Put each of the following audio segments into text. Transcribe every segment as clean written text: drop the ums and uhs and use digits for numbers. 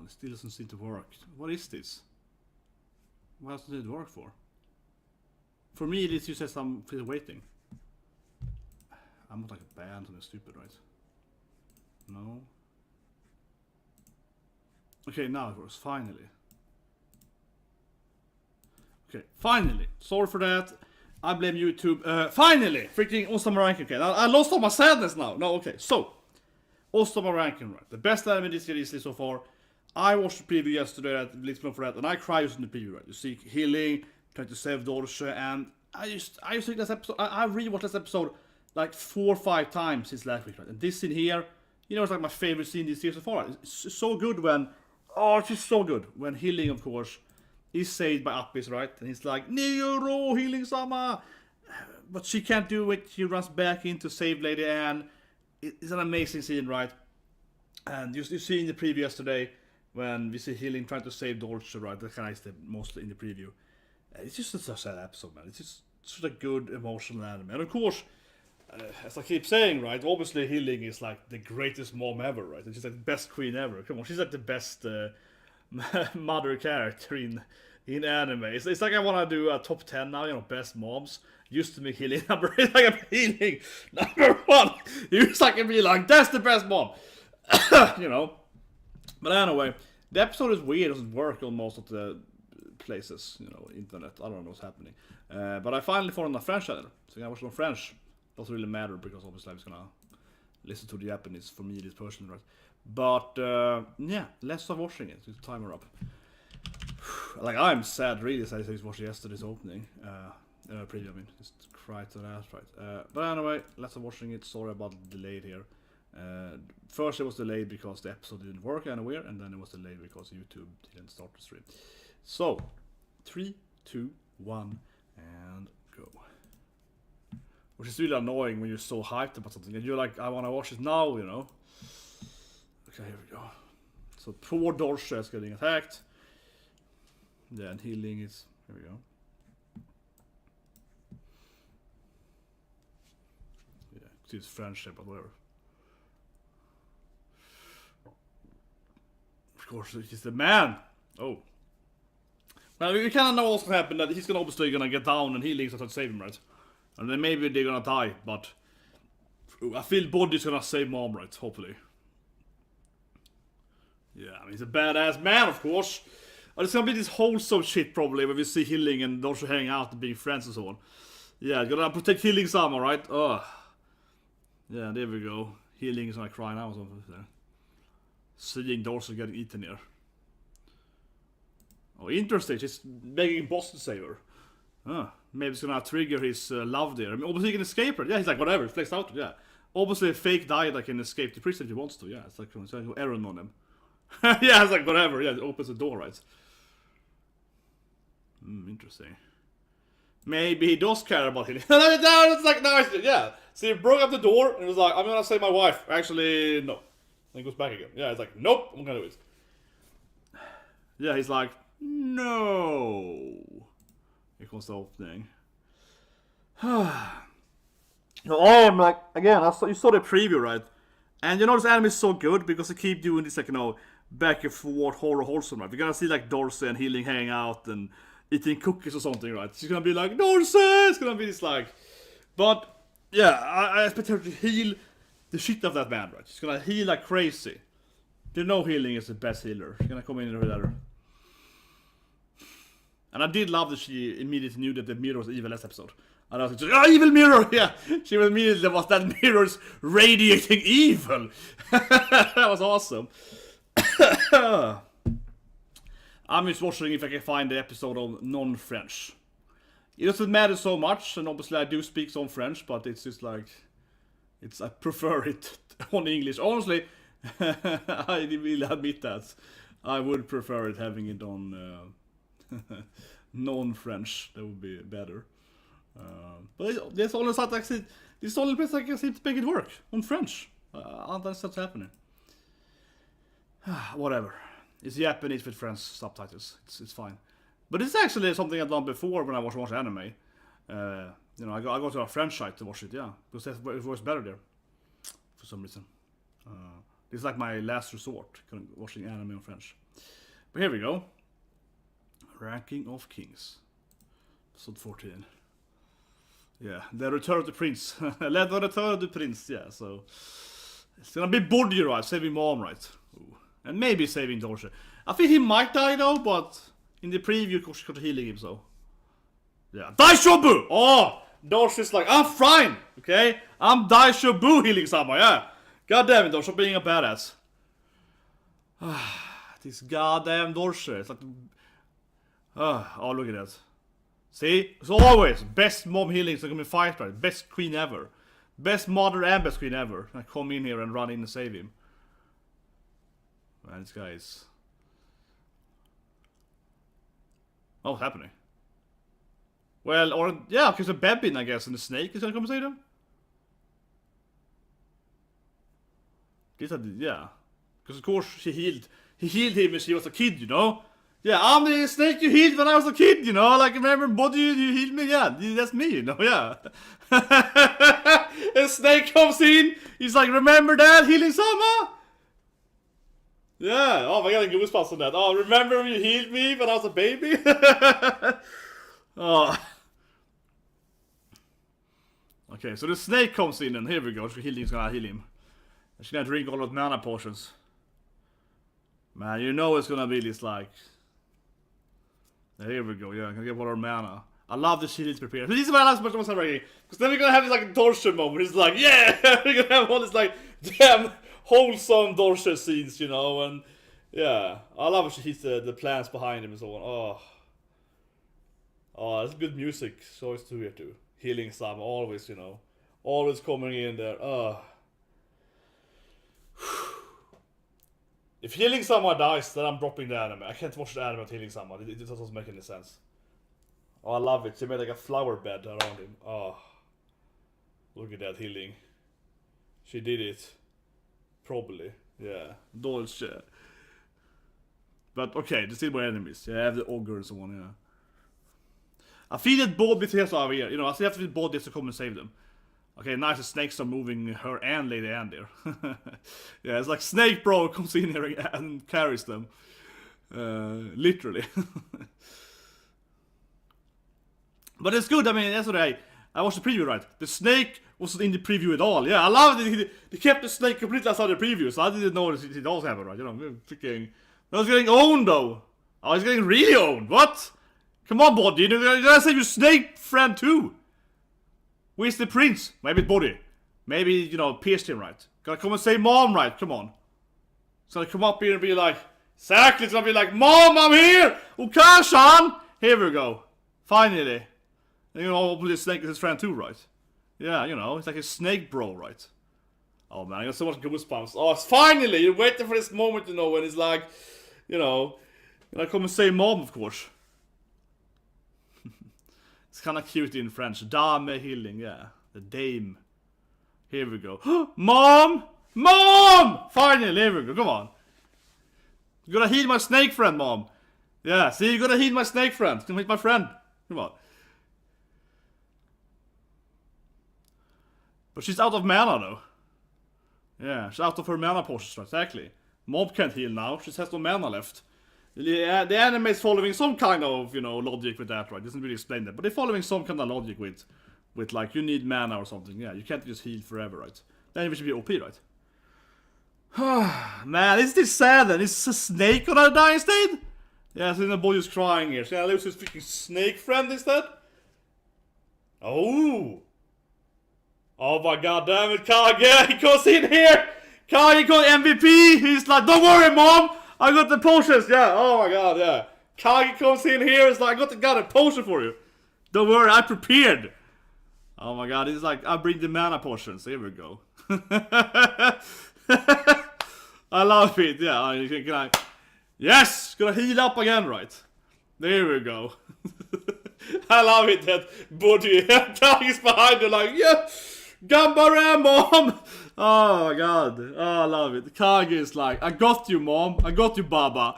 It still doesn't seem to work. What is this? What else did it work for? For me, this just says I'm still waiting. I'm not like a band and stupid, right? No. Okay, now it works. Finally. Okay, finally. Sorry for that. I blame YouTube. Finally! Freaking Ousama Ranking. Okay, I lost all my sadness now. No, okay. So, Ousama Ranking, right? The best anime this year so far. I watched the preview yesterday, let's for that, and I cried using the preview, right? You see healing, trying to save Dorje, and I just think this episode, I rewatched this episode like 4 or 5 times since last week, right? And this scene here, you know, it's like my favorite scene this year so far. It's so good when, it's just so good when healing, of course, is saved by Appis, right? And he's like, Nero, healing Sama! But she can't do it, she runs back in to save Lady Anne. It's an amazing scene, right? And you see in the preview yesterday, when we see healing trying to save Dorje, right? That kind of mostly in the preview. It's just such a sad episode, man. It's just such a good emotional anime. And of course, as I keep saying, right? Obviously, healing is like the greatest mom ever, right? She's like the best queen ever. Come on, she's like the best mother character in anime. It's like I want to do a top 10 now. You know, best moms. Used to be healing number. It's like I'm healing number 1. Used like to be like that's the best mom. You know. But anyway, the episode is weird. It doesn't work on most of the places, you know, internet. I don't know what's happening. But I finally found on a French channel. So I watch it on French. Doesn't really matter because obviously I'm just gonna listen to the Japanese for me, this person, right? But yeah, let's start watching it. Just timer up. Like I'm sad, really sad. I just watched yesterday's opening. Preview. I mean, just cried to that, right? But anyway, let's start watching it. Sorry about the delay here. First it was delayed because the episode didn't work anywhere, and then it was delayed because YouTube didn't start the stream. So, 3, 2, 1, and go. Which is really annoying when you're so hyped about something, and you're like, I want to watch it now, you know. Okay, here we go. So, poor Dorje is getting attacked. Yeah, and healing is, here we go. Yeah, it's French, but whatever. Of course, he's the man. Oh. Now, we kind of know what's gonna happen, that he's obviously gonna get down and healing to save him, right? And then maybe they're gonna die, but I feel Bojji's gonna save Mom, right? Hopefully. Yeah, I mean, he's a badass man, of course. And it's gonna be this wholesome shit, probably, where we see healing and Dorje hanging out and being friends and so on. Yeah, gonna protect healing Sama, right? Ugh. Yeah, there we go. Healing is gonna cry now or something there. Seeing Dorje getting eaten here. Oh, interesting. She's begging boss to save her. Maybe it's gonna trigger his love there. I mean, obviously he can escape her. Yeah, he's like, whatever, flexed out. Yeah. Obviously a fake died that can escape the prison if he wants to. Yeah, it's like Aaron on him. Yeah, it's like, whatever. Yeah, it opens the door, right? Interesting. Maybe he does care about him. No, it's like, no, yeah. So he broke up the door and he was like, I'm gonna save my wife. Actually, no. Then he goes back again. Yeah, it's like, nope, I'm gonna do it. Yeah, he's like, no. Here comes the opening. I'm like, again, you saw the preview, right? And you know this anime is so good because they keep doing this, like, you know, back and forth horror wholesome, right? We're gonna see like Dorje and healing hanging out and eating cookies or something, right? She's gonna be like, Dorje! It's gonna be this like, but yeah, I expect her to heal the shit of that man, right? She's gonna heal like crazy. You know healing is the best healer. She's gonna come in with her. And I did love that she immediately knew that the mirror was evil last episode. And I was like, evil mirror! Yeah! She immediately was that mirror's radiating evil! That was awesome. I'm just watching if I can find the episode of non-French. It doesn't matter so much, and obviously I do speak some French, but it's just like, I prefer it on English. Honestly, I will admit that. I would prefer it having it on non-French. That would be better. But this only place I can seem to make it work on French. That's what's happening. Whatever. It's Japanese with French subtitles. It's fine. But it's actually something I've done before when I watch anime. You know, I go to a French site to watch it, yeah. Because it was better there. For some reason. This is like my last resort, watching anime in French. But here we go. Ranking of Kings. Episode 14. Yeah, the return of the prince. Let the return of the prince, yeah, so... It's gonna be Boji, right? Saving mom, right? Ooh. And maybe saving Dorje. I think he might die though, but... In the preview, Koshi got healing him, so... Yeah. Daishobu! Oh! Dorje's like, I'm fine! Okay? I'm Daishobu healing someone, yeah! God damn it, Dorje, being a badass. This goddamn Dorje. It's like... oh, look at that. See? It's always best mom healing so gonna be fight, right? Best queen ever. Best mother and best queen ever. I come in here and run in and save him. Man, this guy is... Oh, what's happening? Well, or... Yeah, because a Bebin, I guess, and the snake is gonna come and save him? Yeah. Because of course he healed him when she was a kid, you know? Yeah, I'm the snake you healed when I was a kid, you know? Like, remember, Boji, you healed me? Yeah, that's me, you know? Yeah. A snake comes in, he's like, remember that, healing Sama? Yeah, oh my god, goosebumps on that. Oh, remember when you healed me when I was a baby? Oh. Okay, so the snake comes in, and here we go. Healing's gonna heal him. She's gonna drink all those mana potions. Man, you know it's gonna be this like... Here we go, yeah, I'm gonna get all our mana. I love the shield is prepared. This is why I like so much Ousama Ranking. Because then we're gonna have this like Dorje moment. It's like, yeah! We're gonna have all this like damn wholesome Dorje scenes, you know, and yeah. I love when she hits the plants behind him and so on. Oh. Oh, that's good music. So it's too here too. Healing Sama, always, you know. Always coming in there. Oh. If healing someone dies, then I'm dropping the anime. I can't watch the anime of healing someone. It doesn't make any sense. Oh, I love it. She made like a flower bed around him. Oh. Look at that healing. She did it. Probably. Yeah. Dolce. But okay, there's still more enemies. Yeah, I have the ogre and so on, yeah. I feel that Boji betrayals over here. You know, I still have to beat Boji to come and save them. Okay, nice, the snakes are moving her and Lady Anne there. Yeah, it's like Snake Bro comes in here and carries them. Literally. But it's good, I mean, that's what I watched the preview, right? The snake wasn't in the preview at all. Yeah, I love it. They kept the snake completely outside the preview, so I didn't know it also happened, right? You know, freaking... I was getting owned, though. I was getting really owned. What? Come on, Boji. You gotta save your snake friend, too. Where's the prince? Maybe it's Boji. Maybe, you know, pierced him, right? Gotta come and say mom, right? Come on. It's gonna come up here and be like... Exactly, it's gonna be like, Mom, I'm here! Okay-san! Here we go. Finally. And you know, hopefully the snake is his friend too, right? Yeah, you know, it's like a snake bro, right? Oh man, I got so much goosebumps. Oh, it's finally! You're waiting for this moment, you know, when it's like... You know... I come and say mom, of course. It's kind of cute in French. Dame healing, yeah. The dame. Here we go. Mom! Mom! Finally, here we go. Come on. You gotta heal my snake friend, Mom. Yeah, see, you gotta heal my snake friend. You can hit my friend. Come on. But she's out of mana, though. Yeah, she's out of her mana potions, exactly. Mob can't heal now. She has no mana left. The anime is following some kind of, you know, logic with that, right? It doesn't really explain that, but they're following some kind of logic with like, you need mana or something. Yeah, you can't just heal forever, right? Then it should be OP, right? Man, is this sad then? Is a snake gonna die instead? Yeah, so the boy is crying here. So I lose his freaking snake friend instead? Oh! Oh my god, damn it, Kage! He goes in here! Kage got MVP! He's like, don't worry, Mom! I got the potions, yeah, oh my god, yeah. Kage comes in here, it's like, I got a potion for you. Don't worry, I prepared. Oh my god, he's like, I bring the mana potions, here we go. I love it, yeah, yes, gonna heal up again, right? There we go. I love it that Boji Kage's behind you like, yeah, Gambare, Mom! Oh my god, oh, I love it. Kage is like, I got you, Mom. I got you, Baba.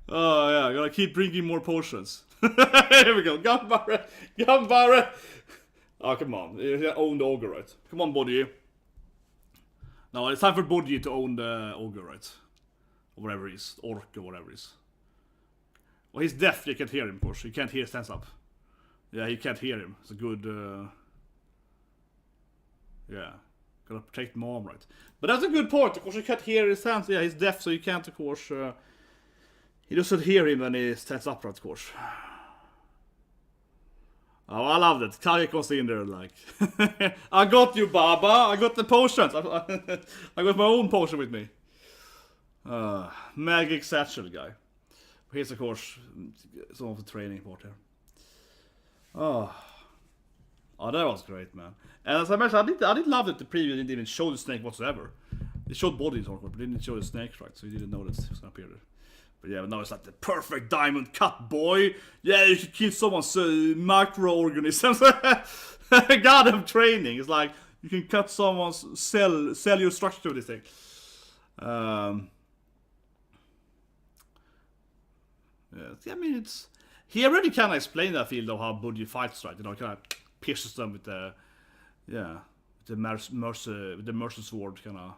Oh yeah, gotta keep bringing more potions. Here we go, Gambare, Gambare. Oh, come on, you own the ogre, right? Come on, Boji. No, it's time for Boji to own the ogre, right? Or whatever it is. Orc or whatever it is. Well, he's deaf, you can't hear him, of course. You can't hear stands up. Yeah, you can't hear him. It's a good... yeah. Gotta protect mom, right? But that's a good point, of course you can't hear his hands. Yeah, he's deaf, so you can't, of course... he doesn't hear him when he stands upright, of course. Oh, I love that. Kage comes in there like... I got you, Baba! I got the potions! I got my own potion with me. Magic satchel guy. Here's, of course, some of the training part here. Oh, that was great, man. And as I mentioned, I did love that the preview didn't even show the snake whatsoever. They showed bodies, but they didn't show the snake, right? So you didn't know that it was gonna appear there. But yeah, but now it's like the perfect diamond cut, boy. Yeah, you should kill someone's microorganisms. Goddamn training. It's like you can cut someone's cellular structure with this thing. Yeah, I mean, it's... He already kind of explained, I feel, though, how Boji fights, right? You know, kind of pierces them with the... Yeah, with the Mercer sword, kind of...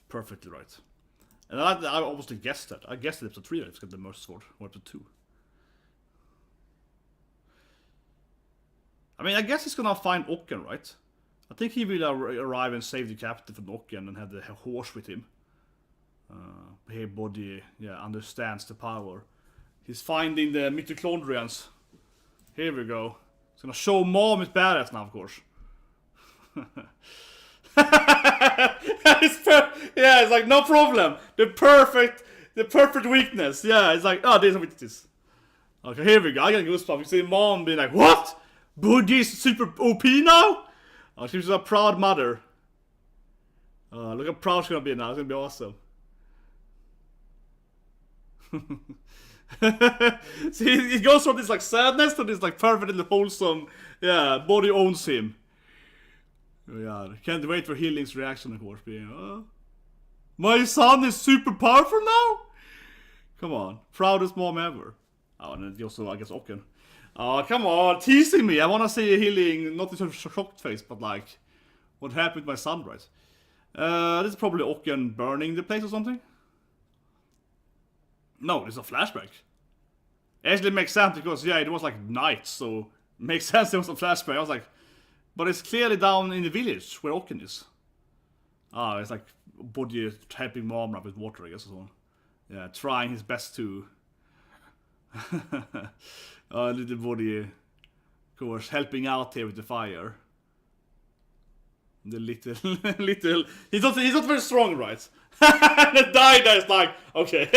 Perfectly, right? And I obviously guessed that. I guessed in episode 3 that it's got the Mercer sword, or episode 2. I mean, I guess he's gonna find Ocken, right? I think he will arrive and save the captain from Ocken and have the horse with him. Here, Boji, yeah, understands the power. He's finding the mitochondrians. Here we go. He's gonna show mom his badass now, of course. Yeah, it's like no problem. The perfect weakness. Yeah, it's like, oh, there's a weakness. Okay, here we go. I got goosebumps. You see mom being like, what? Boji's super OP now? Oh, she's a proud mother. Look how proud she's gonna be now. It's gonna be awesome. See, he goes from this like sadness to this like perfectly wholesome, yeah, Boji owns him. Yeah, can't wait for Healing's reaction, of course, being, my son is super powerful now? Come on, proudest mom ever. Oh, and then also, I guess, Ocken. Oh, come on, teasing me. I wanna see Healing, not in such a shocked face, but like, what happened with my son, right? This is probably Ocken burning the place or something. No, it's a flashback. Actually, it makes sense because, yeah, it was like night, so it makes sense it was a flashback. I was like, but it's clearly down in the village where Ocken is. Ah, it's like Boji helping mom up with water, I guess, or so. Yeah, trying his best to. Little Boji, of course, helping out here with the fire. The little. He's not very strong, right? The Dinah is like, okay.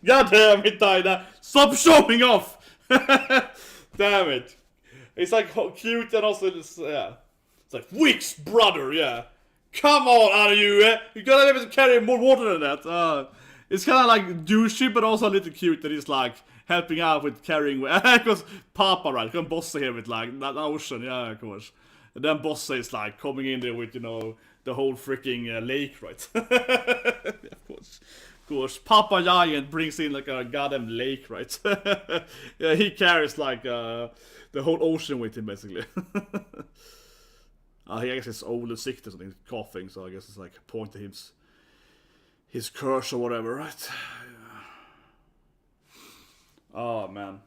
God damn it, Dinah. Stop showing off. Damn it. It's like cute and also, yeah. It's like, Wick's brother, yeah. Come on, out of you, eh? You gotta be able to carry more water than that. It's kind of like douchey, but also a little cute that he's like helping out with carrying. Because Papa, right? Come Bossa here with like that ocean, yeah, of course. And then Bossa is like coming in there with, you know, the whole freaking lake, right? Yeah, of course. Papa Giant brings in like a goddamn lake, right? Yeah, he carries like the whole ocean with him, basically. I guess it's old and sick or something, coughing, so I guess it's like a point to his curse or whatever, right? Oh, man.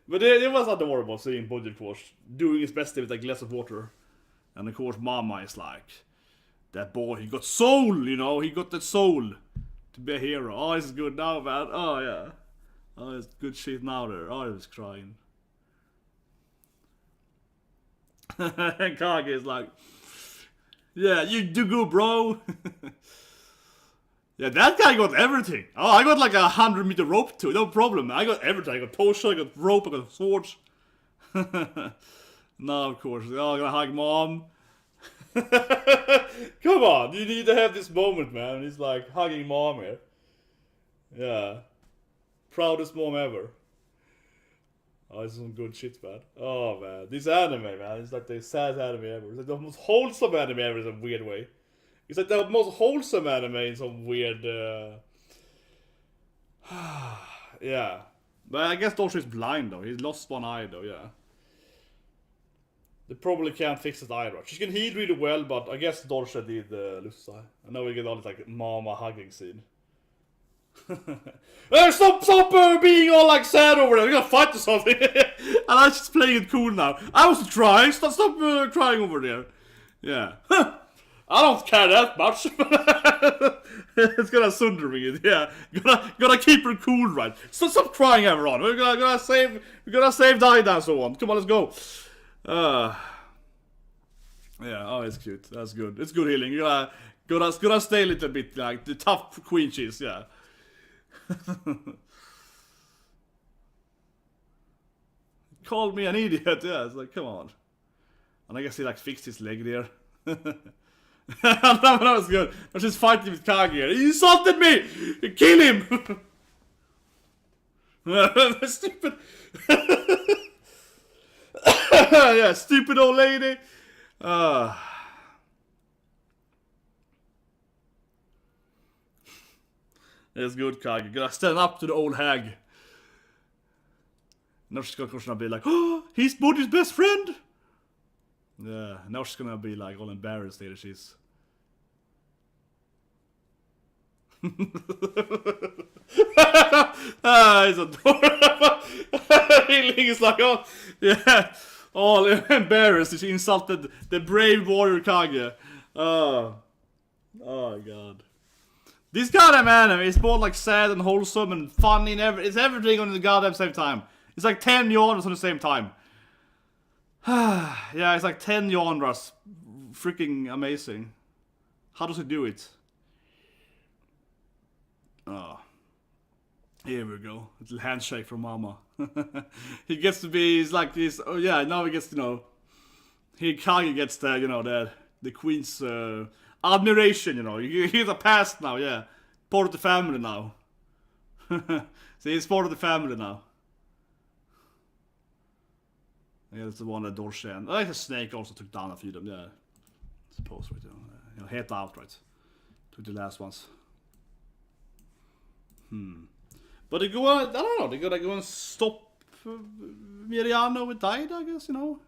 But it was adorable seeing Boji, of course, doing his best with a glass of water. And of course, Mama is like, that boy, he got soul, you know, he got that soul to be a hero. Oh, it's good now, man. Oh, yeah. Oh, it's good shit now there. Oh, he was crying. And Kage is like, yeah, you do good, bro. Yeah, that guy got everything. Oh, I got like 100-meter rope too. No problem. I got everything. I got potion, I got rope, I got swords. Now, of course, oh, I'm gonna hug mom. Come on, you need to have this moment, man. He's like hugging mom here. Yeah. Proudest mom ever. Oh, it's some good shit, man. Oh, man. This anime, man, it's like the saddest anime ever. It's like the most wholesome anime ever in a weird way. It's like the most wholesome anime in some weird... Yeah. But I guess Doshi is blind, though. He's lost one eye, though, yeah. They probably can't fix it either. She can heal really well, but I guess Dorsha did lose. And now we get all this like mama hugging scene. Stop being all like sad over there. We're gonna fight or something. And I'm just playing it cool now. I wasn't crying. Stop crying over there. Yeah. I don't care that much. It's gonna sunder me. Yeah. Gotta keep her cool, right? Stop crying, everyone. We're gonna save Daida and so on. Come on, let's go. Yeah. Oh, it's cute. That's good. It's good healing. You gotta stay a little bit like the tough queen cheese. Yeah. Called me an idiot. Yeah. It's like, come on. And I guess he like fixed his leg there. That was good. I was just fighting with Kage here. He insulted me! Kill him! Stupid. Yeah, stupid old lady. It's good, Kage. Gotta stand up to the old hag. Now she's gonna be like, oh, he's Boji's best friend! Yeah, now she's gonna be like all embarrassed there. She's. It's adorable. Healing is like, oh, yeah, all embarrassed. She insulted the brave warrior Kage. Oh god. This goddamn anime is both like sad and wholesome and funny and it's everything on the goddamn same time. It's like 10 genres on the same time. Yeah, it's like 10 genres. Freaking amazing. How does it do it? Oh. Here we go. A little handshake from Mama. He gets to be, he's like this. Oh yeah, now he gets to know. Kage gets the, you know, the queen's admiration, you know. He's a past now, yeah. Part of the family now. See, he's part of the family now. Yeah, that's the one that Dorsha and I like the snake also took down a few of them, yeah. I suppose, right? You know, hit outright. Took the last ones. But they go, I don't know, they gotta go and stop Miriano with Daida, I guess, you know.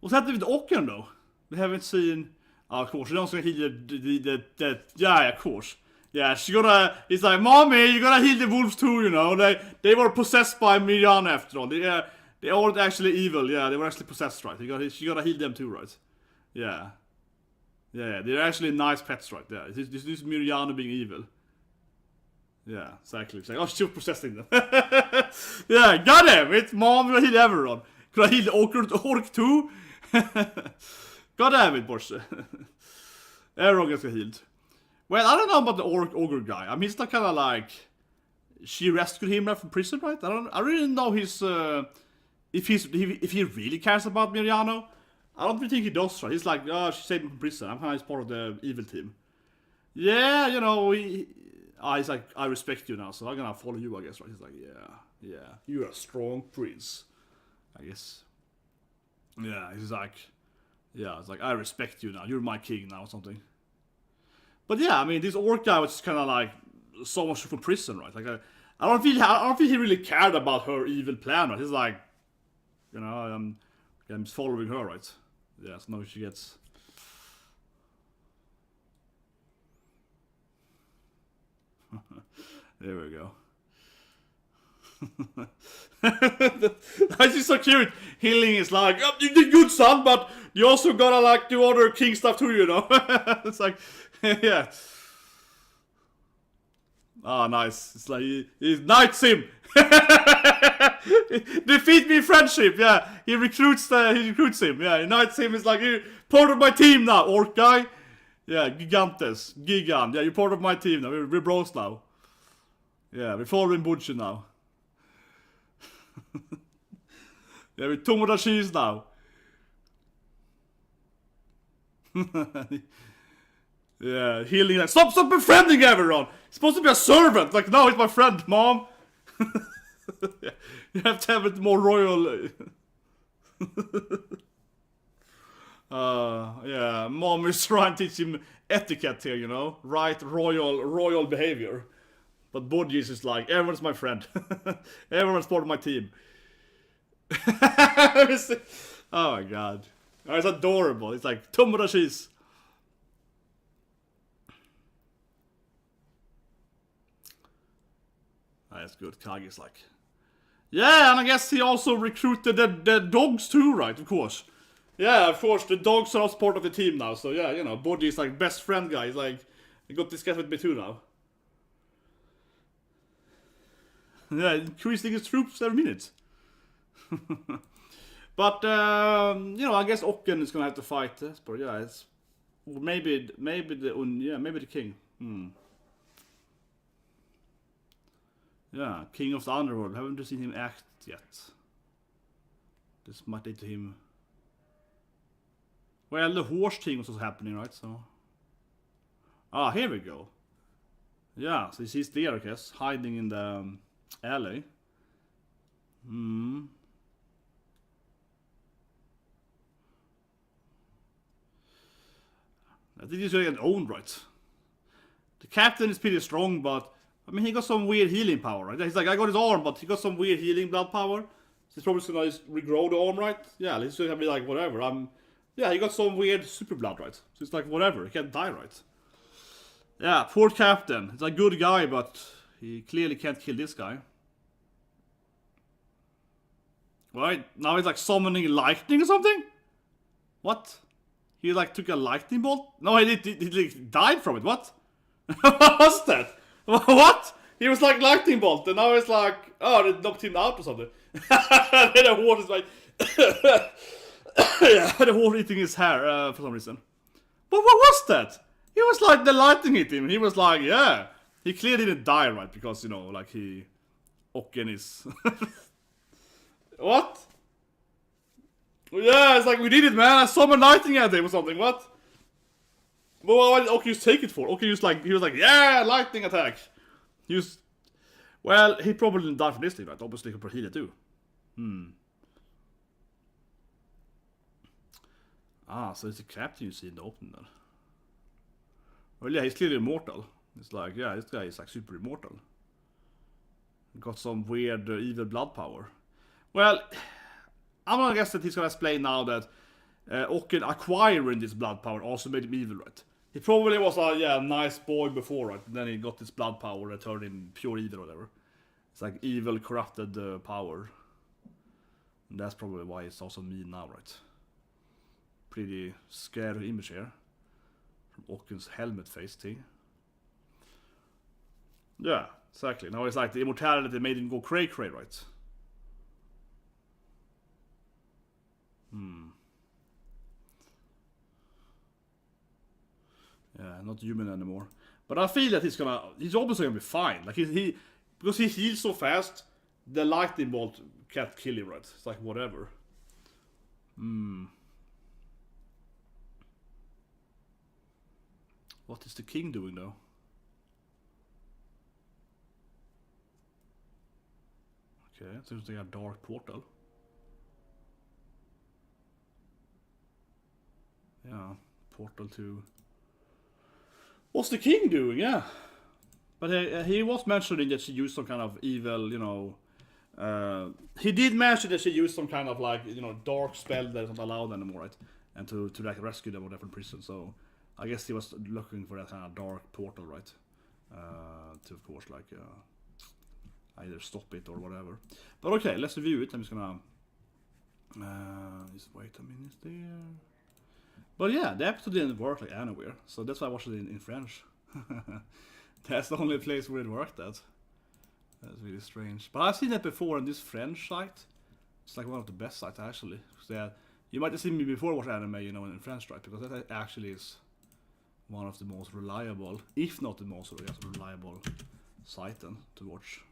What's happening with Ocken though? We haven't seen. Of course, she's also gonna heal the yeah, of course. Yeah, she's gonna. It's like, mommy, you gotta heal the wolves too, you know. They were possessed by Miriano after all. They aren't actually evil, yeah, they were actually possessed, right? She gotta heal them too, right? Yeah. Yeah, they're actually nice pets, right? Yeah, this is Miriano being evil. Yeah, exactly. It's like, oh, she was possessing them. Yeah, got him! It's mom, gonna heal everyone. Could I heal the orc too? God damn it, Bojji. Everyone gets healed. Well, I don't know about the ogre guy. I mean, it's not kind of like she rescued him from prison, right? I really don't know his if he really cares about Miriano. I don't really think he does, right? He's like, oh, she saved him from prison. I'm kind of part of the evil team. Yeah, you know, he's like, I respect you now, so I'm gonna follow you, I guess, right? He's like, yeah, you're a strong prince, I guess. Yeah, he's like, yeah, it's like, I respect you now. You're my king now, or something. But yeah, I mean, this orc guy was kind of like so much from prison, right? Like, I don't think he really cared about her evil plan, right? He's like, you know, I'm following her, right? Yeah, so now she gets. There we go. That's just so cute. Healing is like, oh, you did good, son, but you also gotta like do other king stuff too, you know. It's like, yeah. Oh, nice. It's like he knights him. Defeat me in friendship. Yeah, he recruits him. Yeah, he knights him. It's like, you're part of my team now, orc guy. Yeah, Gigantes, Gigant. Yeah, you're part of my team now. We're bros now. Yeah, we're following Bojji now. Yeah, we're Tomodashis now. Yeah, healing. Like, stop befriending everyone. He's supposed to be a servant. Like, no, he's my friend, mom. Yeah, you have to have it more royal. Yeah, mom is trying to teach him etiquette here, you know, right? Royal behavior. But Bojji is just like, everyone's my friend. Everyone's part of my team. Oh my god. Oh, it's adorable. It's like tomato cheese. That's good. Kage's like, yeah, and I guess he also recruited the dogs too, right? Of course. Yeah, of course. The dogs are also part of the team now. So yeah, you know, Boji is like best friend guy. He's like, I got this guy with me too now. Yeah, increasing his troops every minute. But you know, I guess Ocken is gonna have to fight this. But yeah, it's maybe the king. Yeah, king of the underworld. Haven't seen him act yet. This might lead to him. Well, the horse thing was also happening, right? So. Ah, here we go. Yeah, so he's there, I guess, hiding in the alley. I think he's gonna get owned, right? The captain is pretty strong, but I mean, he got some weird healing power, right? He's like, I got his arm, but he got some weird healing blood power. So he's probably gonna just regrow the arm, right? Yeah, he's gonna be like, whatever. Yeah, he got some weird super blood, right? So it's like, whatever. He can't die, right? Yeah, poor captain. He's a good guy, but he clearly can't kill this guy. Right? Now he's like summoning lightning or something? What? He like took a lightning bolt? No, he like, died from it. What? What was that? What? He was like lightning bolt, and now it's like, oh, they knocked him out or something. And then the horse is like, yeah, the horse eating his hair for some reason. But what was that? He was like, the lightning hit him. He was like, yeah. He clearly didn't die, right? Because, you know, like Ocken is. What? Yeah, it's like, we did it, man. I summoned lightning at him or something. What? Well, what did Ocken take it for? Ocken just like, he was like, yeah, lightning attack. Well, he probably didn't die from this thing, right? Obviously, he could heal it too. Ah, so it's the captain you see in the opening then. Well, yeah, he's clearly immortal. It's like, yeah, this guy is like super immortal. Got some weird evil blood power. Well, I'm gonna guess that he's gonna explain now that Ocken acquiring this blood power also made him evil, right? He probably was a nice boy before, right? And then he got this blood power that turned him pure evil or whatever. It's like evil corrupted power. And that's probably why he's also mean now, right? Pretty scary image here. From Ocken's helmet face thing. Yeah, exactly. Now it's like the immortality that made him go cray-cray, right? Yeah, not human anymore. But I feel that he's obviously gonna be fine. Like because he heals so fast, the lightning bolt can't kill him, right? It's like whatever. What is the king doing though? Okay, seems like a dark portal. Yeah, portal to. What's the king doing? Yeah, but he was mentioning that she used some kind of evil, you know. He did mention that she used some kind of like, you know, dark spell that isn't allowed anymore, right? And to like rescue them or whatever from prison. So I guess he was looking for that kind of dark portal, right? To of course like either stop it or whatever. But okay, let's review it. I'm just gonna just wait a minute there. But yeah, the episode didn't work like anywhere, so that's why I watched it in French. That's the only place where it worked at. That's really strange. But I've seen that before on this French site. It's like one of the best sites actually. You might have seen me before watch anime, you know, in French, right? Because that actually is one of the most reliable, if not the most reliable site then to watch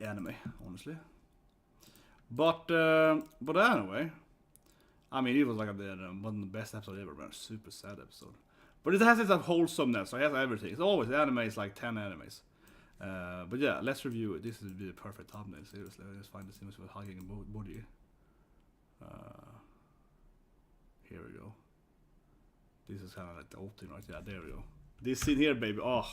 anime, honestly. But anyway. I mean, it was like one of the best episodes ever, man. Super sad episode. But it has its wholesomeness, so it has everything. It's always, the anime is like 10 animes. But yeah, let's review it. This is the perfect thumbnail, seriously. Let's find the scenes with hugging and Boji. Here we go. This is kind of like the opening, right? Yeah, there we go. This scene here, baby. Oh,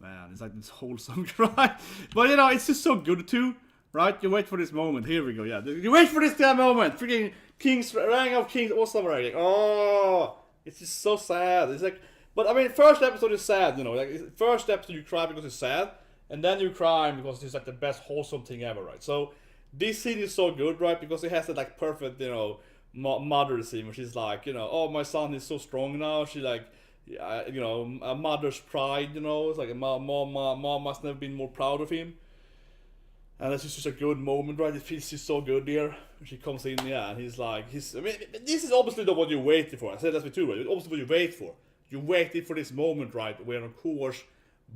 man, it's like this wholesome cry. But you know, it's just so good too. right? You wait for this moment. Here we go. Yeah, you wait for this damn moment. Freaking Kings, Rank of Kings, Ousama Ranking. Oh, it's just so sad. It's like, but I mean, first episode is sad, you know. Like first episode you cry because it's sad, and then you cry because it's like the best wholesome thing ever, right? So this scene is so good, right? Because it has that like perfect, you know, mother scene where she's like, you know, oh, my son is so strong now. She like, you know, a mother's pride, you know. It's like mom must never been more proud of him. And that's just a good moment, right? It feels just so good there. She comes in, yeah, and he's like, I mean, this is obviously not what you waited for. I said that too, right? It's obviously what you wait for. You waited for this moment, right? Where of course,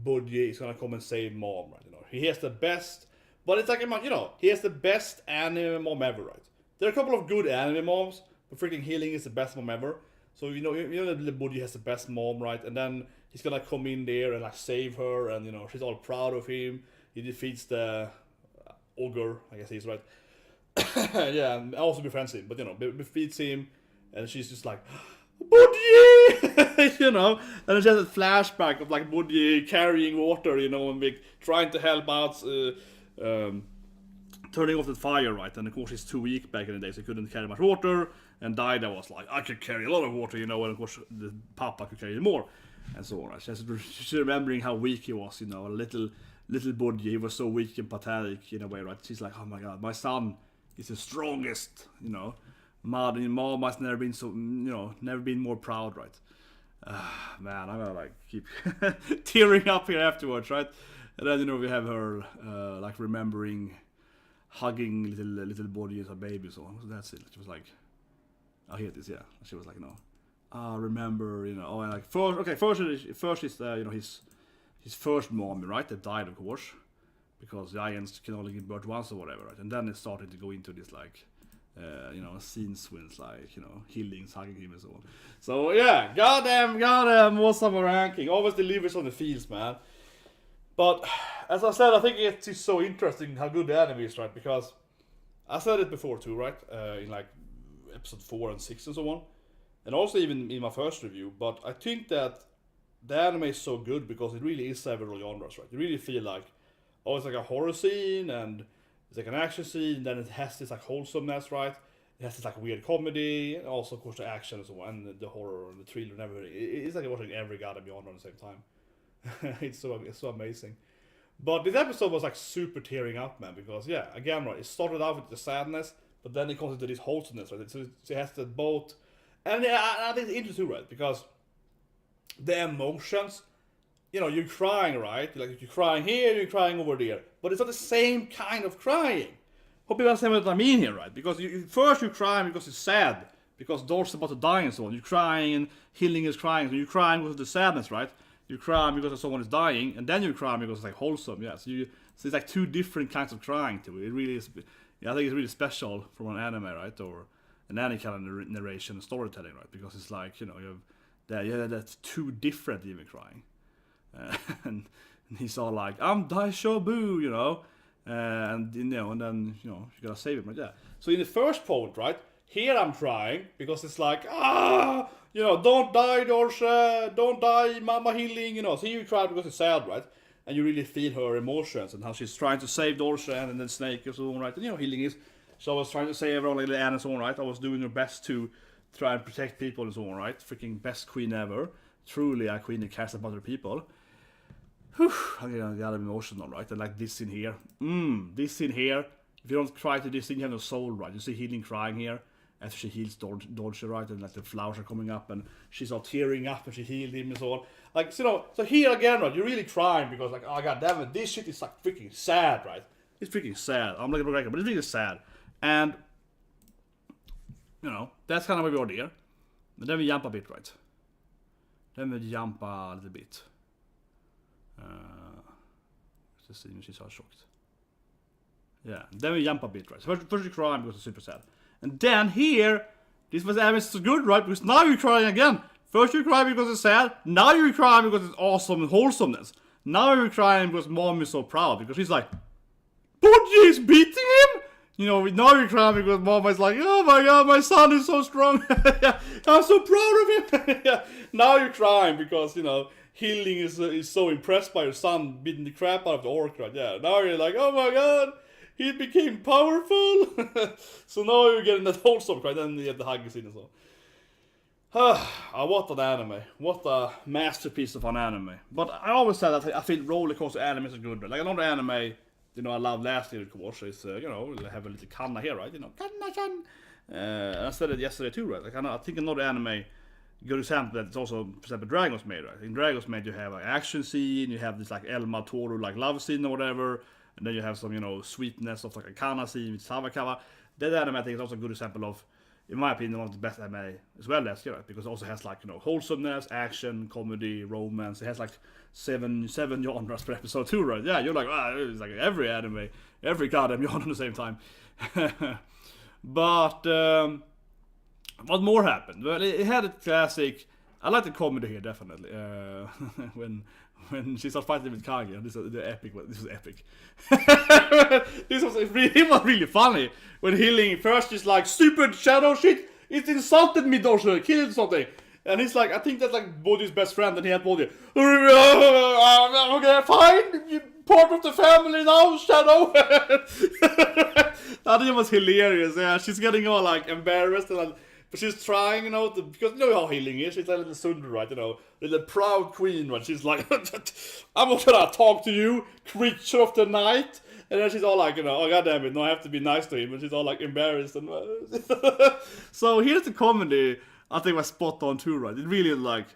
Boji is gonna come and save mom, right? You know, he has the best, but it's like, you know, he has the best anime mom ever, right? There are a couple of good anime moms, but freaking Healing is the best mom ever. So you know that Boji has the best mom, right? And then he's gonna come in there and like save her, and you know she's all proud of him. He defeats the ogre, I guess he's right. Yeah, and also befriends him, but you know, defeats him, and she's just like, Boji! You know, and it's just a flashback of like Boji carrying water, you know, and like, trying to help out, turning off the fire, right? And of course he's too weak back in the day, so he couldn't carry much water, and Daida was like, I could carry a lot of water, you know, and of course the Papa could carry more, and so on, right? She's remembering how weak he was, you know, a little Boji, he was so weak and pathetic in a way, right? She's like, oh my god, my son is the strongest, you know. Mom has never been so, you know, never been more proud, right? Man, I'm gonna like keep tearing up here afterwards, right? And then, you know, we have her like remembering hugging little Boji as a baby, so that's it. She was like, I hear this, yeah. She was like, no, remember, you know, oh, and like first is you know, his first mom, right, that died, of course, because giants can only give birth once or whatever, right? And then it started to go into this like, you know, scene swings, like, you know, Healings, hugging him and so on. So yeah, goddamn, Ousama Ranking always delivers on the feels, man. But as I said, I think it's just so interesting how good the anime is, right? Because I said it before too, right? In like episode 4 and 6 and so on, and also even in my first review. But I think that the anime is so good because it really is several genres, right? You really feel like, oh, it's like a horror scene, and it's like an action scene, and then it has this like wholesomeness, right? It has this like weird comedy, and also of course the action and so on, and the horror and the thriller and everything. It's like watching every goddamn genre at the same time. It's so amazing. But this episode was like super tearing up, man, because yeah, again, right, it started out with the sadness, but then it comes into this wholesomeness, right? So it has the both, and yeah, I think it's interesting, right? Because the emotions, you know, you're crying, right? Like you're crying here, you're crying over there, but it's not the same kind of crying. Hope you understand what I mean here, right? Because first you're crying because it's sad, because Dor's about to die and so on. You're crying, and Healing is crying, so you're crying because of the sadness, right? You're crying because someone is dying, and then you're crying because it's like wholesome, yeah. So it's like two different kinds of crying to it. It really is. Yeah, I think it's really special from an anime, right, or an any kind of narration and storytelling, right? Because it's like, you know, you have that, yeah, that's two different even crying, and he's all like, I'm Daishobu, you know, and you know, and then, you know, you gotta save him, right? Yeah. So in the first point, right, here I'm crying because it's like, you know, don't die, Dorsha, don't die, Mama Healing, you know. So here you cry because it's sad, right? And you really feel her emotions and how she's trying to save Dorsha and then Snake and so on, right? And you know, Healing is, so I was trying to save everyone like Anne and so on, right? I was doing her best to try and protect people and so on, right? Freaking best queen ever. Truly a queen that cares about her people. Whew, I got emotional, right? And like this scene here. This scene here. If you don't cry to this scene, you have no soul, right? You see Healing crying here after she heals Dorsha, right? And like the flowers are coming up and she's all tearing up and she healed him and so on. Like, you know, so here again, right? You're really crying because like, oh god damn it, this shit is like freaking sad, right? It's freaking sad. I'm like a breaker, but it's really sad. And you know, that's kind of where we are there. And then we jump a bit, right? Then we jump a little bit. Just seeing she's all shocked. Yeah, then we jump a bit, right? So first you cry because it's super sad. And then here, this was so good, right? Because now you're crying again. First you cry because it's sad. Now you're crying because it's awesome and wholesomeness. Now you're crying because mom is so proud. Because she's like, Boji is beating him? You know, now you're crying because mom is like, oh my god, my son is so strong. I'm so proud of him. Yeah. Now you're crying because, you know, Healing is so impressed by her son beating the crap out of the orc, right? Yeah, now you're like, oh my god, he became powerful. So now you're getting that wholesome cry, then you have the huggy scene and so. What an anime. What a masterpiece of an anime. But I always said that I feel roller coaster animes are good. Like another anime, you know, I loved last year, of course, is, you know, they have a little Kanna here, right? You know, Kanna-chan. And I said it yesterday too, right? Like, I think another anime, good example that it's also, for example, Dragon's Maid, right? In Dragon's Maid you have an action scene, you have this like Elma Toru like love scene or whatever, and then you have some, you know, sweetness of like a Kana scene with Sawakawa. That anime I think is also a good example of, in my opinion, one of the best anime as well last year, right? Because it also has like, you know, wholesomeness, action, comedy, romance. It has like seven genres per episode too, right? Yeah, you're like, it's like every anime, every goddamn genre at the same time. But what more happened? Well, it had a classic. I like the comedy here definitely. When she starts fighting with Kage, this was epic. This was epic. This was really funny. When healing first, he's like, "Stupid shadow shit! It insulted me, Dorsey, killed something." And he's like, I think that's like Boji's best friend, and he had Boji. Okay, fine. You're part of the family now, Shadow. I think it was hilarious. Yeah, she's getting all like embarrassed and but she's trying, you know, because you know how healing is. She's a little Sundra, right? You know, little proud queen, right? She's like, I'm not gonna talk to you, creature of the night. And then she's all like, you know, oh goddamn it, no, I have to be nice to him. And she's all like embarrassed. And so here's the comedy. I think was spot on too, right? It really like,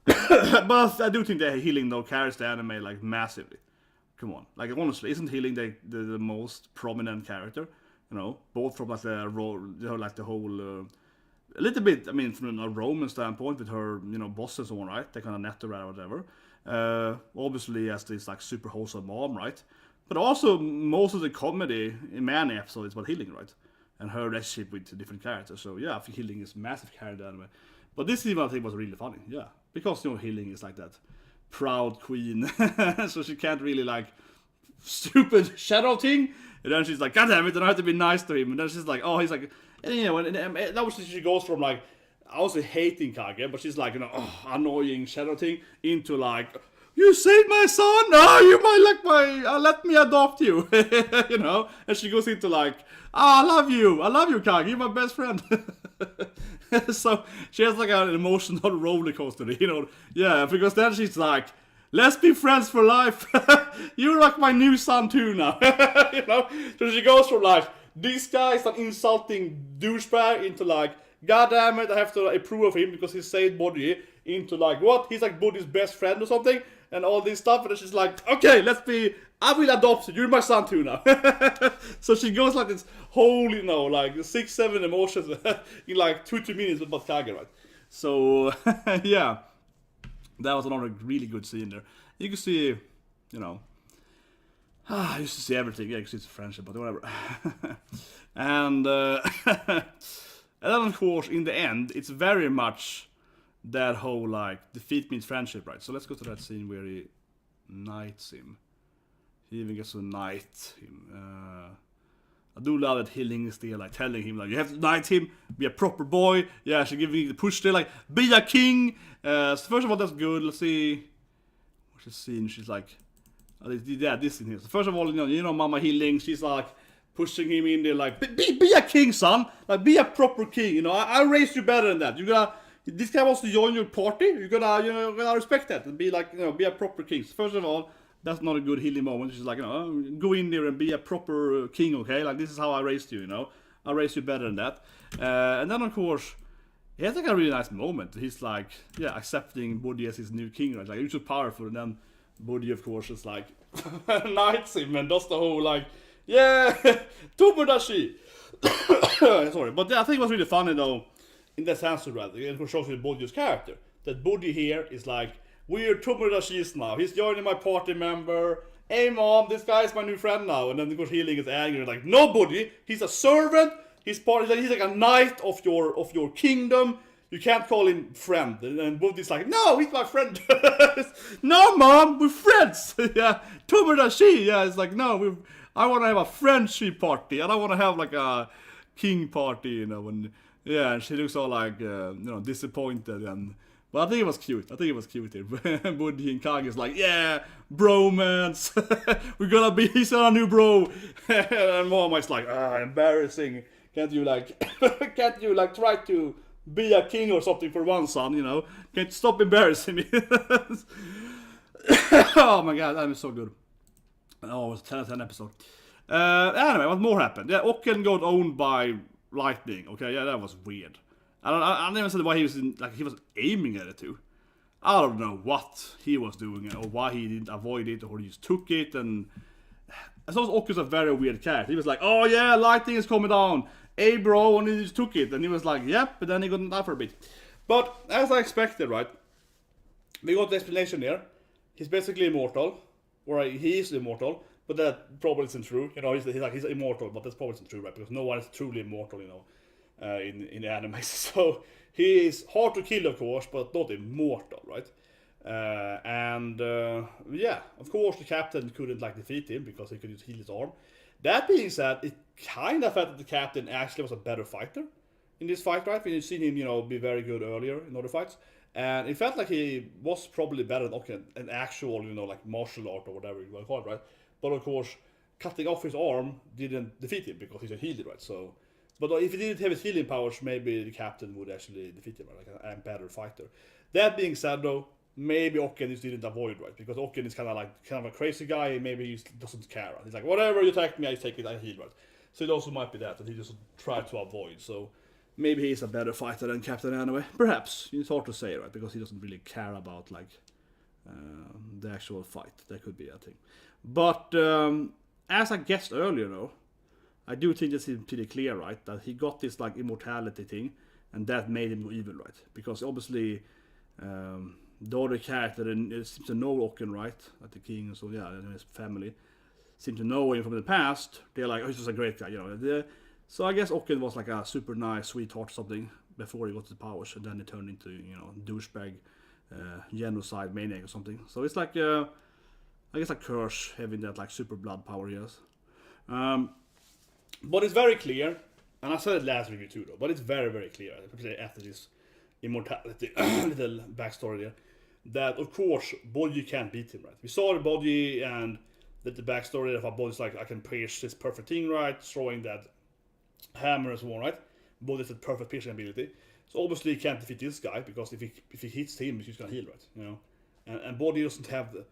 but I do think that healing though carries the anime like massively. Come on, like honestly, isn't healing the most prominent character? You know, both from like the role, you know, like the whole. A little bit, I mean, from a Roman standpoint with her, you know, boss and so on, right? They kind of net her or whatever. Obviously, as this like super wholesome mom, right? But also most of the comedy in many episodes is about healing, right? And her relationship with different characters. So yeah, I think healing is massive character anime. But this even I think was really funny, yeah, because you know healing is like that proud queen, so she can't really like stupid shadow thing. And then she's like, God damn it, then I have to be nice to him. And then she's like, oh, he's like. And you know, and that was she goes from like also hating Kage, but she's like, you know, annoying shadow thing into like, you saved my son. Oh, you might like my. Let me adopt you. You know, and she goes into like, I love you, Kage. You're my best friend. So she has like an emotional roller coaster, you know. Yeah, because then she's like, let's be friends for life. You're like my new son too now. You know, so she goes from like. This guy is an insulting douchebag into like, God damn it, I have to approve of him because he saved Boji, into like, what? He's like Boji's best friend or something, and all this stuff, and then she's like, okay, I will adopt you, you're my son too now. So she goes like this whole, you know, like 6-7 emotions in like 2-3 minutes with Kage, right? So, yeah, that was another really good scene there. You can see, you know, I used to see everything, yeah, because it's a friendship, but whatever. And then, of course, in the end, it's very much that whole, like, defeat means friendship, right? So let's go to that scene where he knights him. He even gets to knight him. I do love that healing is there, like, telling him, like, you have to knight him, be a proper boy. Yeah, she's giving the push there, like, be a king. So first of all, that's good. Let's see. What's the scene? She's like... Yeah, this in here. So first of all, you know, Mama Healing, she's like pushing him in there, like be a king, son. Like be a proper king. You know, I raised you better than that. You gotta. This guy wants to join your party. You gotta respect that and be like, you know, be a proper king. So first of all, that's not a good healing moment. She's like, you know, go in there and be a proper king, okay? Like this is how I raised you. You know, I raised you better than that. And then of course, he has like a really nice moment. He's like, yeah, accepting Boji as his new king, right? Like you're so powerful, and then. Boji, of course, is like knights him and does the whole like, yeah, Tomodachi. Sorry, but I think it was really funny though, in that sense, rather, it shows you Boji's character. That Boji here is like, we're Tomodachis now. He's joining my party member. Hey mom, this guy is my new friend now. And then of course Healing is angry, like, no Boji, he's a servant. He's like a knight of your kingdom. You can't call him friend. And Boji's like, no, he's my friend. No, mom, we're friends. Yeah, Tomodachi. Yeah, it's like, no, I want to have a friendship party. I don't want to have like a king party, you know. And yeah, and she looks all like, you know, disappointed. And But I think it was cute. Here. Boji and Kage is like, yeah, bromance. We're gonna be, he's our new bro. And Mama is like, embarrassing. Can't you like try to be a king or something for one, son, you know? Can't you stop embarrassing me? Oh my god, that was so good. Oh, it was a 10 out of 10 episode. Anyway, what more happened? Yeah, Ocken got owned by lightning. Okay, yeah, that was weird. I don't even say why he was he was aiming at it too. I don't know what he was doing or why he didn't avoid it or he just took it. And I suppose Ocken's a very weird character. He was like, oh yeah, lightning is coming down. Hey bro, and he just took it. And he was like, yep, but then he got out for a bit. But as I expected, right? We got the explanation here. He's basically immortal. Or he is immortal. But that probably isn't true. You know, he's immortal, but that's probably isn't true, right? Because no one is truly immortal, you know. In the anime, so he is hard to kill, of course, but not immortal, right? Yeah, of course, the captain couldn't like defeat him because he could just heal his arm. That being said, it kind of felt that the captain actually was a better fighter in this fight, right? We've seen him, you know, be very good earlier in other fights, and it felt like he was probably better than an actual, you know, like martial art or whatever you want to call it, right? But of course, cutting off his arm didn't defeat him because he's a healer, right? So. But if he didn't have his healing powers, maybe the captain would actually defeat him, like a better fighter. That being said, though, maybe Ocken just didn't avoid, right? Because Ocken is kind of a crazy guy. Maybe he doesn't care. Right? He's like, whatever you attack me, I take it, I heal, right? So it also might be that he just tried to avoid. So maybe he's a better fighter than Captain anyway. Perhaps it's hard to say, right? Because he doesn't really care about like the actual fight. That could be a thing. But as I guessed earlier, though. I do think it's pretty clear, right, that he got this like immortality thing, and that made him go evil, right? Because obviously, the other character seems to know Ocken, right, like the king and so yeah, and his family seem to know him from the past. They're like, oh, he's just a great guy, you know. So I guess Ocken was like a super nice sweetheart or something before he got his powers, and then he turned into, you know, douchebag, genocide maniac or something. So it's like, I guess a curse having that like super blood power he has. But it's very clear, and I said it last review too, though. But it's very, very clear after this immortality little backstory there, that of course Boji can't beat him, right? We saw the Boji and the backstory of how Boji's like, I can pierce this perfect thing, right? Throwing that hammer and so on, right? Boji's a perfect piercing ability, so obviously he can't defeat this guy because if he hits him, he's just gonna heal, right? You know, and Boji doesn't have the.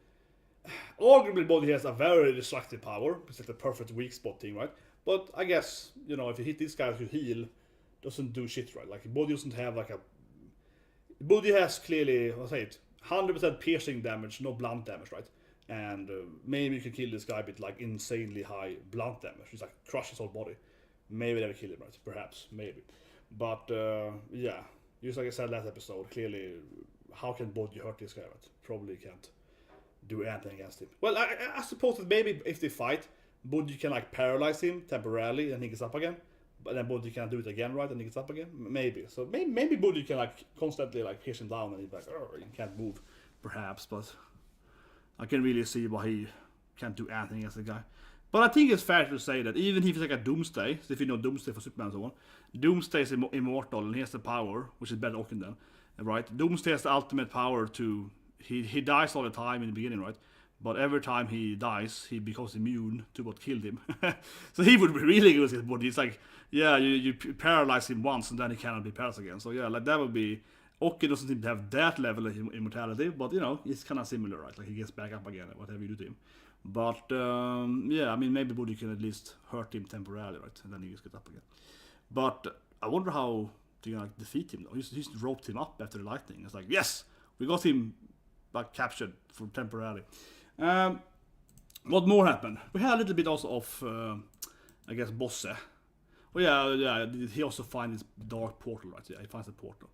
Arguably, Boji has a very destructive power. It's like the perfect weak spot thing, right? But I guess, you know, if you hit this guy who heal, doesn't do shit, right? Like, Boji doesn't have like a... Boji has clearly, I'll say it, 100% piercing damage, no blunt damage, right? And maybe you can kill this guy with like insanely high blunt damage. He's like crush his whole body. Maybe they'll kill him, right? Perhaps, maybe. But yeah, just like I said last episode, clearly, how can Boji hurt this guy, right? Probably can't do anything against him. Well, I suppose that maybe if they fight, Boji can like paralyze him temporarily and he gets up again. But then Boji can do it again, right? And he gets up again? Maybe. So maybe Boji can like constantly like pierce him down and he's like, oh, he can't move. Perhaps, but I can really see why he can't do anything against the guy. But I think it's fair to say that even if he's like a Doomsday, so if you know Doomsday for Superman and so on, Doomsday is immortal and he has the power, which is better Ocken then, right? Doomsday has the ultimate power to... He dies all the time in the beginning, right? But every time he dies, he becomes immune to what killed him. So he would be really good with his body. It's like, yeah, you paralyze him once and then he cannot be paralyzed again. So yeah, like that would be... Ocken doesn't seem to have that level of immortality, but you know, it's kind of similar, right? Like he gets back up again, whatever you do to him. But yeah, I mean, maybe Boji can at least hurt him temporarily, right? And then he just gets up again. But I wonder how to like defeat him though. He just roped him up after the lightning. It's like, yes, we got him like captured for temporarily. What more happened? We had a little bit also of, I guess, Bosse. Oh yeah, he also finds this dark portal, right? Yeah, he finds the portal.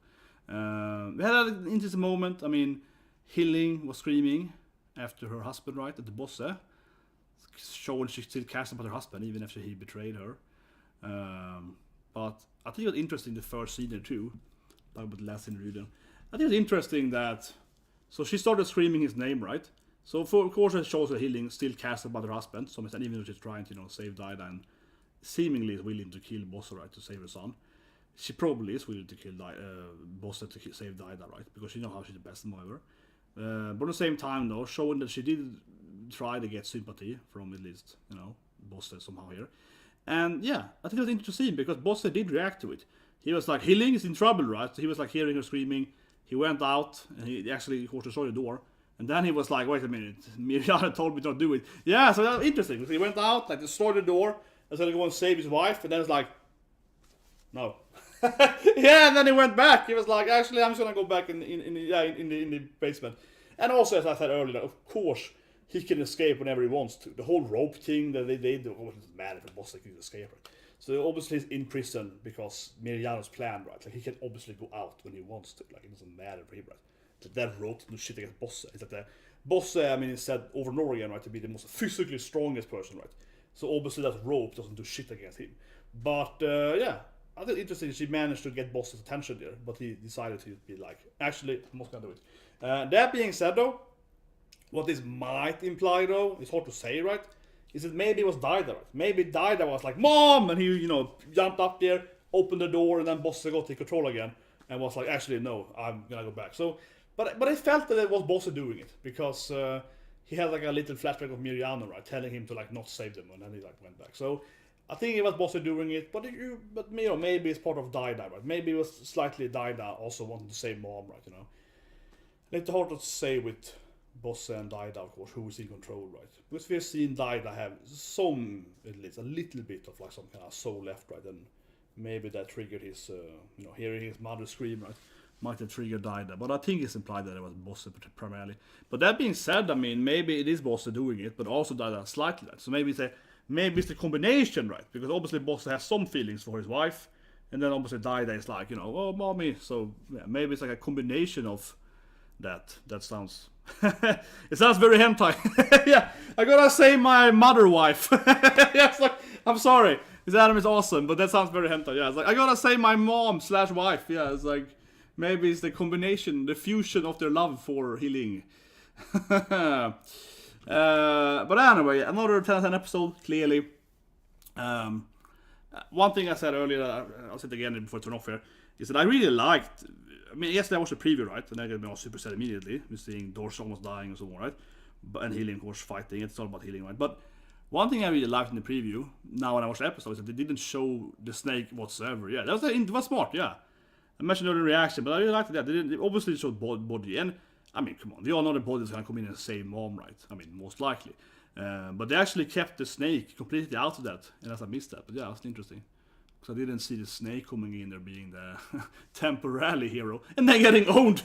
We had an interesting moment. I mean, Hilling was screaming after her husband, right? At the Bosse. Showing she still cares about her husband, even after he betrayed her. But I think it was interesting the first scene there too. Talk about the last scene then. I think it's interesting that... So she started screaming his name, right? So of course it shows that Hilling still cares about her husband. So even though she's trying to, save Daida and seemingly is willing to kill Bosse, right, to save her son. she probably is willing to kill Bosse to save Daida, right? Because she knows how she's the best mom ever. But at the same time, though, showing that she did try to get sympathy from at least, Bosse somehow here. And yeah, I think it was interesting because Bosse did react to it. He was like, Healing is in trouble, right? So he was like hearing her screaming. He went out and he actually, of course, destroyed the door. And then he was like, wait a minute, Miriana told me not to do it. Yeah, so that was interesting because he went out, like destroyed the door, and said he going to save his wife, and then it's like, no. Yeah, and then he went back. He was like, actually, I'm just gonna go back in the basement. And also, as I said earlier, of course, he can escape whenever he wants to. The whole rope thing that they do, it doesn't matter if the boss can escape. Right? So obviously he's in prison because Miriano's plan, right? Like he can obviously go out when he wants to. Like it doesn't matter for him, right? That rope to do shit against Bosse. It's like the Bosse, I mean, is said over and over again, right, to be the most physically strongest person, right? So obviously that rope doesn't do shit against him. But yeah, I think interesting. She managed to get Bosse's attention there, but he decided to be like, actually, I'm not gonna do it. That being said, though, what this might imply, though, it's hard to say, right? Is that maybe it was Daida, right? Maybe Daida was like, Mom! And he, jumped up there, opened the door, and then Bosse got the control again, and was like, actually, no, I'm gonna go back. So, but I felt that it was Bosse doing it, because he had like a little flashback of Miriano, right? Telling him to like not save them, and then he like went back. So, I think it was Bosse doing it, but maybe it's part of Daida, right? Maybe it was slightly Daida also wanting to save Mom, right? It's hard to say with Bosse and Daida, of course, who is in control, right? Because we've seen Daida have some, at least a little bit of like some kind of soul left, right? And maybe that triggered his, hearing his mother scream, right? Might have triggered Daida, but I think it's implied that it was Bosse primarily. But that being said, I mean, maybe it is Bosse doing it, but also Daida slightly, right? So maybe it's the combination, right? Because obviously Bosse has some feelings for his wife, and then obviously Daida is like, oh, mommy. So yeah, maybe it's like a combination of that. That sounds... it sounds very hentai. Yeah, I gotta say my mother wife. Yeah, it's like, I'm sorry. This anime is awesome, but that sounds very hentai. Yeah, it's like, I gotta say my mom/wife. Yeah, it's like, maybe it's the combination, the fusion of their love for healing. But anyway, another 10/10 episode, clearly. One thing I said earlier, I'll say it again before I turn off here, is that I really liked... I mean, yesterday I watched the preview, right? And I got me super sad immediately. We're seeing Dorsch almost dying and so on, right? And healing, of course, fighting. It's all about healing, right? But one thing I really liked in the preview, now when I watched the episode, is that they didn't show the snake whatsoever. Yeah, that was smart, yeah. I mentioned earlier reaction, but I really liked that. They obviously showed Bojji. And, I mean, come on. We all know that Bojji is going to come in and save Mom, right? I mean, most likely. But they actually kept the snake completely out of that. And I missed that. But yeah, it's interesting. Because I didn't see the snake coming in there being the temporary hero. And then getting owned.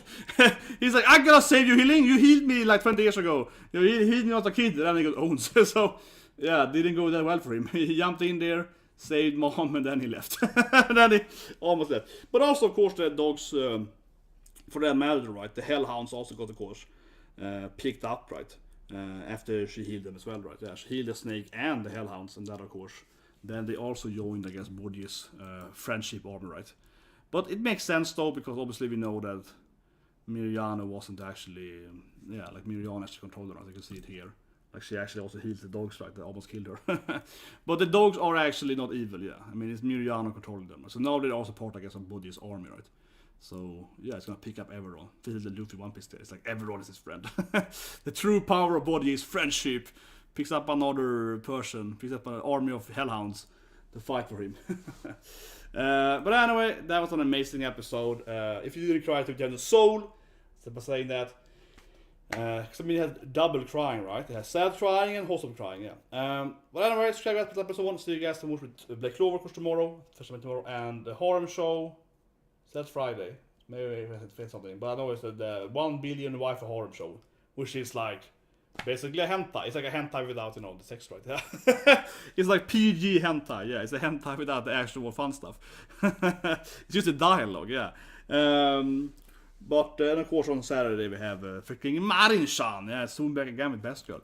He's like, I gotta save you, healing. You healed me like 20 years ago. You healed me as a kid. And then he got owned. So, yeah, didn't go that well for him. He jumped in there, saved Mom, and then he left. And then he almost left. But also, of course, the dogs, for that matter, right? The hellhounds also got, of course, picked up, right? After she healed them as well, right? Yeah, she healed the snake and the hellhounds, and that, of course... Then they also joined, I guess, Bojji's friendship army, right? But it makes sense, though, because obviously we know that Miriana wasn't actually... like Miriana actually controlled her, as you can see it here. Like, she actually also healed the dogs, right? They almost killed her. But the dogs are actually not evil, yeah. I mean, it's Miriana controlling them. So now they're also part, I guess, of Bojji's army, right? So, yeah, it's gonna pick up everyone. This is the Luffy One Piece there. It's like everyone is his friend. The true power of Bojji is friendship. Picks up another person, picks up an army of hellhounds to fight for him. But anyway, that was an amazing episode. If you didn't cry, I took down the soul. So by saying that, because I mean, it had double crying, right? It has sad crying and wholesome crying, yeah. But anyway, check out this episode. See you guys tomorrow with Black Clover, of course, tomorrow, and the Harem Show. So that's Friday. Maybe I have to say something, but I know it's the 1 billion wife Harem Show, which is like. Basically a hentai. It's like a hentai without, the sex, right? Yeah. It's like PG hentai. Yeah, it's a hentai without the actual fun stuff. It's just a dialogue, yeah. But, and of course on Saturday we have freaking Marin-chan. Yeah, soon back again with Best Girl.